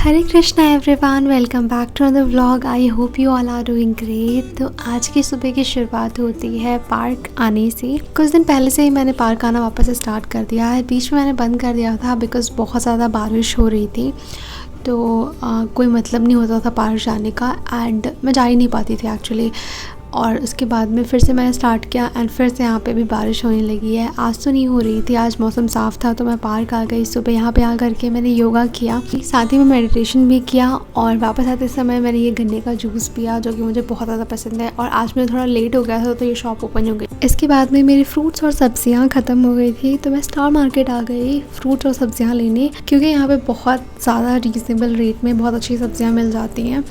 Hare Krishna everyone, welcome back to another vlog. I hope you all are doing great. तो आज की सुबह की शुरुआत होती है पार्क आने से। कुछ दिन पहले से ही मैंने पार्क आना वापस स्टार्ट कर दिया है। बीच में मैंने बंद कर दिया था बिकॉज़ बहुत ज़्यादा बारिश हो रही थी, तो कोई मतलब नहीं होता था पार्क जाने का एंड मैं जा ही नहीं पाती थी एक्चुअली। और उसके बाद में फिर से मैंने स्टार्ट किया एंड फिर से यहाँ पे भी बारिश होने लगी है। आज तो नहीं हो रही थी, आज मौसम साफ़ था, तो मैं पार्क आ गई। सुबह यहाँ पे आ करके मैंने योगा किया, साथ ही में मेडिटेशन भी किया और वापस आते समय मैंने ये गन्ने का जूस पिया जो कि मुझे बहुत ज़्यादा पसंद है। और आज मैं थोड़ा लेट हो गया था तो ये शॉप ओपन हो गई। इसके बाद में मेरी फ्रूट्स और सब्जियाँ ख़त्म हो गई थी, तो मैं स्टार मार्केट आ गई फ्रूट्स और सब्जियाँ लेने, क्योंकि यहाँ पे बहुत ज़्यादा रीज़नेबल रेट में बहुत अच्छी सब्जियाँ मिल जाती हैं।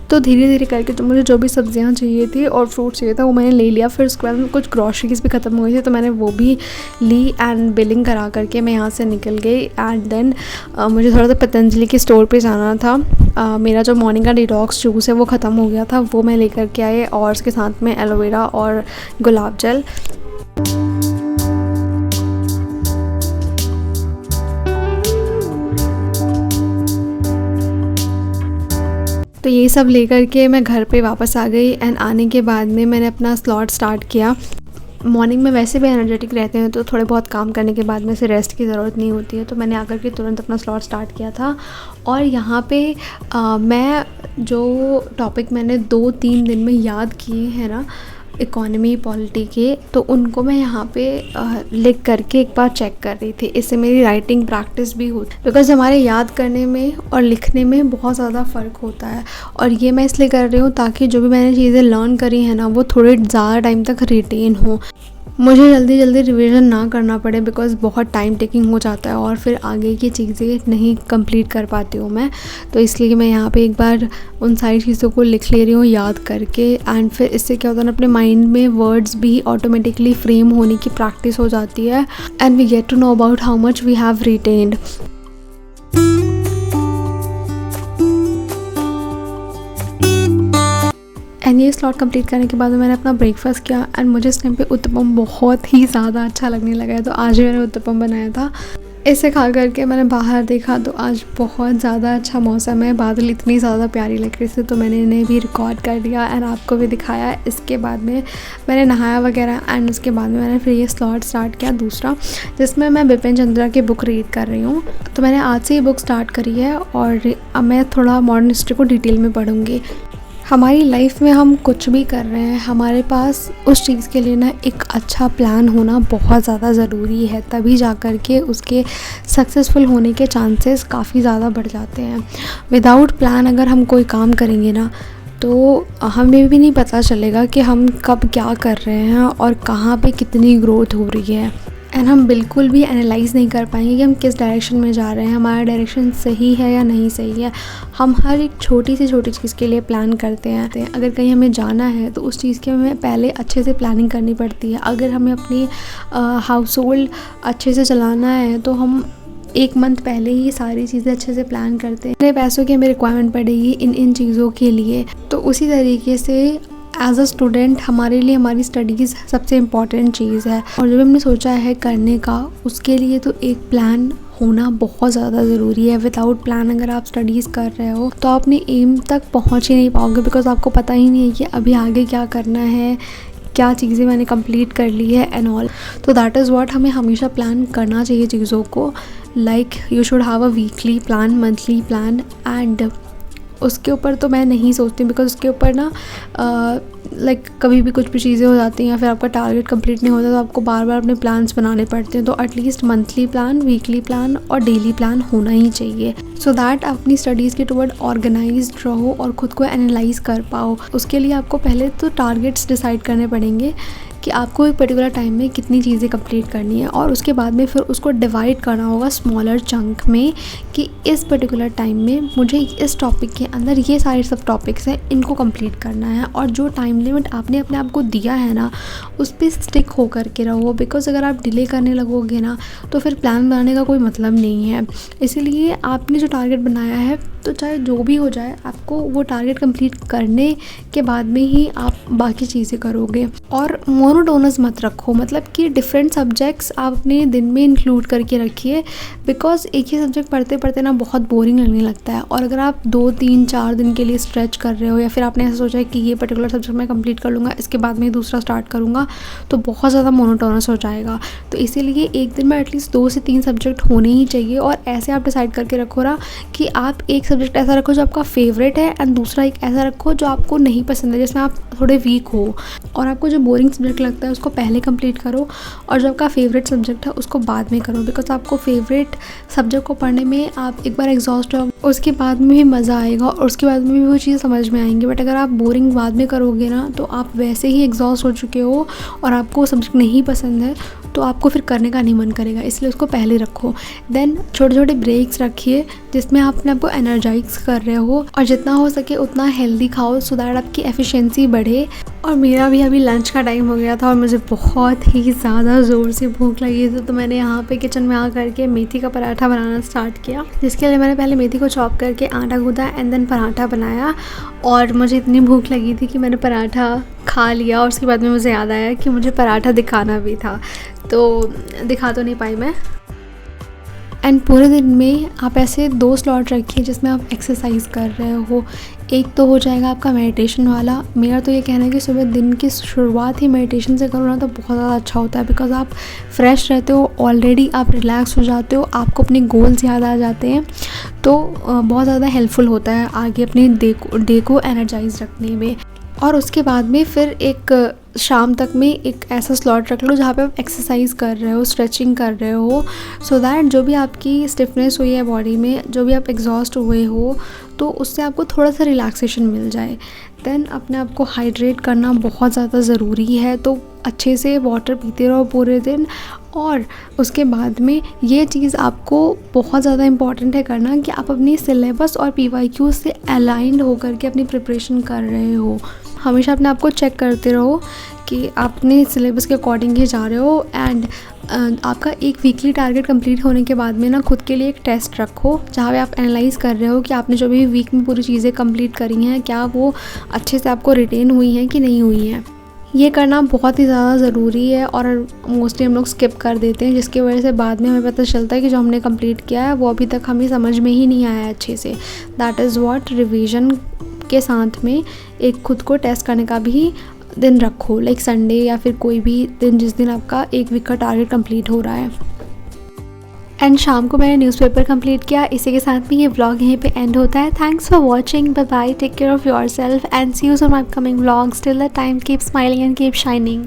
तो धीरे धीरे करके तो मुझे जो भी सब्जियां चाहिए थी और फ्रूट चाहिए था वो मैंने ले लिया। फिर उसके बाद में कुछ ग्रॉसरीज भी ख़त्म हो गई थी, तो मैंने वो भी ली एंड बिलिंग करा करके मैं यहाँ से निकल गई। एंड देन मुझे थोड़ा सा पतंजलि के स्टोर पे जाना था। मेरा जो मॉर्निंग का डिटॉक्स जूस है वो ख़त्म हो गया था, वो मैं लेकर के आई और उसके साथ में एलोवेरा और गुलाब जल। तो ये सब लेकर के मैं घर पे वापस आ गई एंड आने के बाद में मैंने अपना स्लॉट स्टार्ट किया। मॉर्निंग में वैसे भी एनर्जेटिक रहते हैं, तो थोड़े बहुत काम करने के बाद में से रेस्ट की ज़रूरत नहीं होती है, तो मैंने आकर के तुरंत अपना स्लॉट स्टार्ट किया था। और यहाँ पे मैं जो टॉपिक मैंने 2-3 दिन में याद किए हैं ना इकोनॉमी पॉलिटी के, तो उनको मैं यहाँ पे लिख करके एक बार चेक कर रही थी। इससे मेरी राइटिंग प्रैक्टिस भी होती, बिकॉज़ हमारे याद करने में और लिखने में बहुत ज़्यादा फ़र्क होता है। और ये मैं इसलिए कर रही हूँ ताकि जो भी मैंने चीज़ें लर्न करी हैं ना वो थोड़े ज़्यादा टाइम तक रिटेन हो, मुझे जल्दी जल्दी रिवीजन ना करना पड़े, बिकॉज़ बहुत टाइम टेकिंग हो जाता है और फिर आगे की चीज़ें नहीं कंप्लीट कर पाती हूँ मैं। तो इसलिए मैं यहाँ पे एक बार उन सारी चीज़ों को लिख ले रही हूँ याद करके। एंड फिर इससे क्या होता है ना, अपने माइंड में वर्ड्स भी ऑटोमेटिकली फ्रेम होने की प्रैक्टिस हो जाती है and we get to know about how much we have retained. एंड ये स्लॉट कंप्लीट करने के बाद में मैंने अपना ब्रेकफास्ट किया एंड मुझे इस टाइम पे उत्तपम बहुत ही ज़्यादा अच्छा लगने लगा है, तो आज भी मैंने उत्तपम बनाया था। इसे खा करके मैंने बाहर देखा तो आज बहुत ज़्यादा अच्छा मौसम है, बादल इतनी ज़्यादा प्यारी लग रही थी, तो मैंने इन्हें भी रिकॉर्ड कर दिया एंड आपको भी दिखाया। इसके बाद में मैंने नहाया वगैरह एंड उसके बाद में मैंने फिर ये स्लॉट स्टार्ट किया दूसरा, जिसमें मैं बिपिन चंद्रा की बुक रीड कर रही हूँ। तो मैंने आज से ही बुक स्टार्ट करी है और अब मैं थोड़ा मॉडर्न हिस्ट्री को डिटेल में पढ़ूँगी। हमारी लाइफ में हम कुछ भी कर रहे हैं, हमारे पास उस चीज़ के लिए ना एक अच्छा प्लान होना बहुत ज़्यादा ज़रूरी है, तभी जा कर के उसके सक्सेसफुल होने के चांसेस काफ़ी ज़्यादा बढ़ जाते हैं। विदाउट प्लान अगर हम कोई काम करेंगे ना तो हमें भी नहीं पता चलेगा कि हम कब क्या कर रहे हैं और कहाँ पे कितनी ग्रोथ हो रही है। एंड हम बिल्कुल भी एनालाइज़ नहीं कर पाएंगे कि हम किस डायरेक्शन में जा रहे हैं, हमारा डायरेक्शन सही है या नहीं सही है। हम हर एक छोटी से छोटी चीज़ के लिए प्लान करते हैं। अगर कहीं हमें जाना है तो उस चीज़ की हमें पहले अच्छे से प्लानिंग करनी पड़ती है। अगर हमें अपनी हाउस होल्ड अच्छे से चलाना है तो हम 1 मंथ पहले ही सारी चीज़ें अच्छे से प्लान करते हैं। मेरे पैसों की हमें रिक्वायरमेंट पड़ेगी इन चीज़ों के लिए, तो उसी तरीके से एज अ स्टूडेंट हमारे लिए हमारी स्टडीज़ सबसे इम्पॉर्टेंट चीज़ है। और जो भी हमने सोचा है करने का, उसके लिए तो एक प्लान होना बहुत ज़्यादा ज़रूरी है। विदाउट प्लान अगर आप स्टडीज़ कर रहे हो तो आप अपने एम तक पहुंच ही नहीं पाओगे, बिकॉज़ आपको पता ही नहीं है कि अभी आगे क्या करना है, क्या चीज़ें मैंने कंप्लीट कर ली है एंड ऑल। तो दैट इज़ व्हाट, हमें हमेशा प्लान करना चाहिए चीज़ों को। Like you should have a weekly plan, monthly plan. And उसके ऊपर तो मैं नहीं सोचती, बिकॉज उसके ऊपर ना लाइक कभी भी कुछ भी चीज़ें हो जाती हैं या फिर आपका टारगेट कंप्लीट नहीं होता, तो आपको बार बार अपने प्लान्स बनाने पड़ते हैं। तो at least monthly plan, weekly plan और डेली प्लान होना ही चाहिए, सो दैट आप अपनी स्टडीज़ के टुवर्ड ऑर्गेनाइज्ड रहो और ख़ुद को एनालाइज कर पाओ। उसके लिए आपको पहले तो टारगेट्स डिसाइड करने पड़ेंगे कि आपको एक पर्टिकुलर टाइम में कितनी चीज़ें कंप्लीट करनी है, और उसके बाद में फिर उसको डिवाइड करना होगा स्मॉलर चंक में कि इस पर्टिकुलर टाइम में मुझे इस टॉपिक के अंदर ये सारे सब टॉपिक्स हैं, इनको कंप्लीट करना है। और जो टाइम लिमिट आपने अपने आप को दिया है ना उस पर स्टिक हो करके रहो, बिकॉज़ अगर आप डिले करने लगोगे ना तो फिर प्लान बनाने का कोई मतलब नहीं है। इसीलिए आपने जो टारगेट बनाया है तो चाहे जो भी हो जाए आपको वो टारगेट कंप्लीट करने के बाद में ही आप बाकी चीज़ें करोगे। और मोनोटोनस मत रखो, मतलब कि डिफरेंट सब्जेक्ट्स आप अपने दिन में इंक्लूड करके रखिए, बिकॉज एक ही सब्जेक्ट पढ़ते पढ़ते ना बहुत बोरिंग लगने लगता है। और अगर आप 2 3 4 दिन के लिए स्ट्रेच कर रहे हो या फिर आपने ऐसा सोचा है कि ये पर्टिकुलर सब्जेक्ट मैं कंप्लीट कर लूँगा, इसके बाद में दूसरा स्टार्ट करूँगा, तो बहुत ज़्यादा मोनोटोनस हो जाएगा। तो इसीलिए एक दिन में एटलीस्ट 2 से 3 सब्जेक्ट होने ही चाहिए। और ऐसे आप डिसाइड करके रखो ना कि आप एक सब्जेक्ट ऐसा रखो जो आपका फेवरेट है एंड दूसरा एक ऐसा रखो जो आपको नहीं पसंद है, जिसमें आप थोड़े वीक हो। और आपको जो बोरिंग सब्जेक्ट लगता है उसको पहले कंप्लीट करो और जो आपका फेवरेट सब्जेक्ट है उसको बाद में करो, बिकॉज आपको फेवरेट सब्जेक्ट को पढ़ने में आप एक बार एग्जॉस्ट हो, उसके बाद में भी मज़ा आएगा और उसके बाद में भी वो चीज़ समझ में आएंगी। बट अगर आप बोरिंग बाद में करोगे ना तो आप वैसे ही एग्जॉस्ट हो चुके हो और आपको वो सब्जेक्ट नहीं पसंद है, तो आपको फिर करने का नहीं मन करेगा, इसलिए उसको पहले रखो। देन छोटे छोटे ब्रेक्स रखिए जिसमें आप अपने आपको एनर्जाइज कर रहे हो, और जितना हो सके उतना हेल्दी खाओ सो दैट आपकी एफिशिएंसी बढ़े। और मेरा भी अभी लंच का टाइम हो गया था और मुझे बहुत ही ज़्यादा ज़ोर से भूख लगी थी, तो मैंने यहाँ पे किचन में आ करके मेथी का पराठा बनाना स्टार्ट किया, जिसके लिए मैंने पहले मेथी को चॉप करके आटा गूँधा एंड देन पराठा बनाया। और मुझे इतनी भूख लगी थी कि मैंने पराठा खा लिया और उसके बाद में मुझे याद आया कि मुझे पराठा दिखाना भी था, तो दिखा तो नहीं पाई मैं। एंड पूरे दिन में आप ऐसे 2 स्लॉट रखिए जिसमें आप एक्सरसाइज कर रहे हो। एक तो हो जाएगा आपका मेडिटेशन वाला। मेरा तो ये कहना है कि सुबह दिन की शुरुआत ही मेडिटेशन से करो ना तो बहुत ज़्यादा अच्छा होता है, बिकॉज आप फ्रेश रहते हो, ऑलरेडी आप रिलैक्स हो जाते हो, आपको अपने गोल्स याद आ जाते हैं, तो बहुत ज़्यादा हेल्पफुल होता है आगे अपने डे को एनर्जाइज रखने में। और उसके बाद में फिर एक शाम तक में एक ऐसा स्लॉट रख लो जहाँ पे आप एक्सरसाइज कर रहे हो, स्ट्रेचिंग कर रहे हो, सो दैट जो भी आपकी स्टिफनेस हुई है बॉडी में, जो भी आप एग्जॉस्ट हुए हो, तो उससे आपको थोड़ा सा रिलैक्सेशन मिल जाए। देन अपने आप को हाइड्रेट करना बहुत ज़्यादा ज़रूरी है, तो अच्छे से वाटर पीते रहो पूरे दिन। और उसके बाद में ये चीज़ आपको बहुत ज़्यादा इम्पॉर्टेंट है करना कि आप अपनी सिलेबस और PYQ से अलाइंड होकर के अपनी प्रिपरेशन कर रहे हो। हमेशा अपने आप को चेक करते रहो कि आप अपने सिलेबस के अकॉर्डिंग ही जा रहे हो। एंड आपका एक वीकली टारगेट कंप्लीट होने के बाद में ना खुद के लिए एक टेस्ट रखो जहाँ पे आप एनालाइज़ कर रहे हो कि आपने जो भी वीक में पूरी चीज़ें कंप्लीट करी हैं क्या वो अच्छे से आपको रिटेन हुई हैं कि नहीं हुई हैं। ये करना बहुत ही ज़्यादा ज़रूरी है और मोस्टली हम लोग स्किप कर देते हैं, जिसकी वजह से बाद में हमें पता चलता है कि जो हमने कंप्लीट किया है वो अभी तक हमें समझ में ही नहीं आया अच्छे से। दैट इज़ व्हाट रिवीजन के साथ में एक खुद को टेस्ट करने का भी दिन रखो, लाइक संडे या फिर कोई भी दिन जिस दिन आपका एक वीक का टारगेट कंप्लीट हो रहा है। एंड शाम को मैंने न्यूज़पेपर कंप्लीट किया। इसी के साथ में ये व्लॉग यहीं पे एंड होता है। Thanks for watching, bye bye, take care of yourself and see you soon my upcoming vlogs. Till that time keep smiling and keep shining.